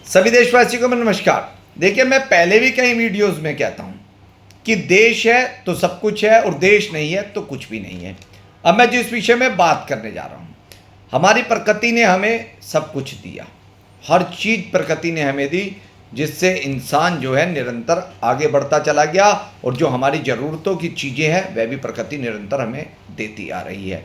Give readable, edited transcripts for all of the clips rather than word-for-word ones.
सभी देशवासियों को नमस्कार। देखिए, मैं पहले भी कई वीडियोस में कहता हूं कि देश है तो सब कुछ है और देश नहीं है तो कुछ भी नहीं है। अब मैं जिस विषय में बात करने जा रहा हूं, हमारी प्रकृति ने हमें सब कुछ दिया। हर चीज़ प्रकृति ने हमें दी, जिससे इंसान जो है निरंतर आगे बढ़ता चला गया और जो हमारी ज़रूरतों की चीज़ें हैं वह भी प्रकृति निरंतर हमें देती आ रही है।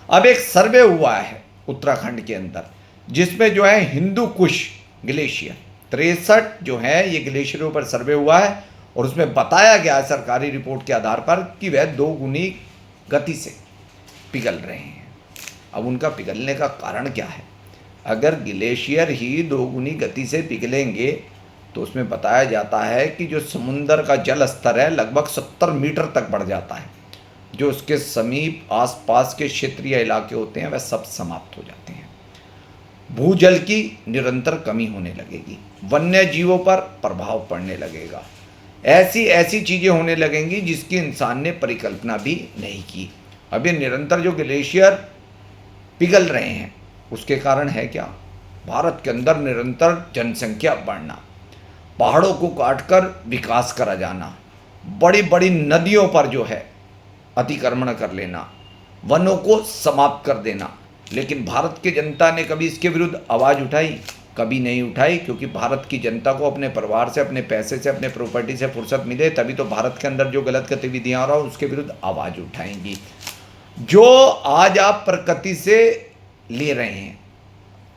अब एक सर्वे हुआ है उत्तराखंड के अंदर, जिसमें जो है हिंदू कुश ग्लेशियर 63 जो है ये ग्लेशियरों पर सर्वे हुआ है और उसमें बताया गया है सरकारी रिपोर्ट के आधार पर कि वह 2 गुनी गति से पिघल रहे हैं। अब उनका पिघलने का कारण क्या है? अगर ग्लेशियर ही 2 गुनी गति से पिघलेंगे तो उसमें बताया जाता है कि जो समुंदर का जल स्तर है लगभग 70 मीटर तक बढ़ जाता है। जो उसके समीप आसपास के क्षेत्रीय इलाके होते हैं वह सब समाप्त हो जाते हैं। भूजल की निरंतर कमी होने लगेगी, वन्य जीवों पर प्रभाव पड़ने लगेगा, ऐसी ऐसी चीज़ें होने लगेंगी जिसकी इंसान ने परिकल्पना भी नहीं की। अब ये निरंतर जो ग्लेशियर पिघल रहे हैं उसके कारण है क्या? भारत के अंदर निरंतर जनसंख्या बढ़ना, पहाड़ों को काटकर विकास करा जाना, बड़ी बड़ी नदियों पर जो है अतिक्रमण कर लेना, वनों को समाप्त कर देना। लेकिन भारत की जनता ने कभी इसके विरुद्ध आवाज़ उठाई? कभी नहीं उठाई, क्योंकि भारत की जनता को अपने परिवार से, अपने पैसे से, अपने प्रॉपर्टी से फुर्सत मिले तभी तो भारत के अंदर जो गलत गतिविधियाँ हो रहा है उसके विरुद्ध आवाज़ उठाएंगी। जो आज आप प्रकृति से ले रहे हैं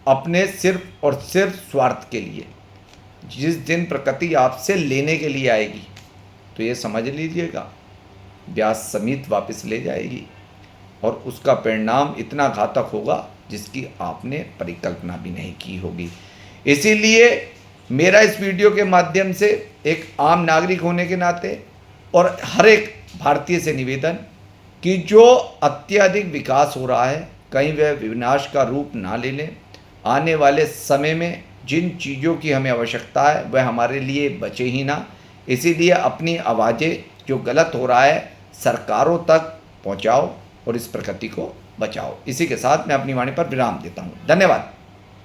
अपने सिर्फ और सिर्फ स्वार्थ के लिए, जिस दिन प्रकृति आपसे लेने के लिए आएगी तो ये समझ लीजिएगा ब्याज समेत वापस ले जाएगी और उसका परिणाम इतना घातक होगा जिसकी आपने परिकल्पना भी नहीं की होगी। इसीलिए मेरा इस वीडियो के माध्यम से एक आम नागरिक होने के नाते और हर एक भारतीय से निवेदन कि जो अत्यधिक विकास हो रहा है कहीं वह विनाश का रूप ना ले लें। आने वाले समय में जिन चीज़ों की हमें आवश्यकता है वह हमारे लिए बचे ही ना। इसीलिए अपनी आवाज़ें जो गलत हो रहा है सरकारों तक पहुंचाओ और इस प्रकृति को बचाओ। इसी के साथ मैं अपनी वाणी पर विराम देता हूं। धन्यवाद।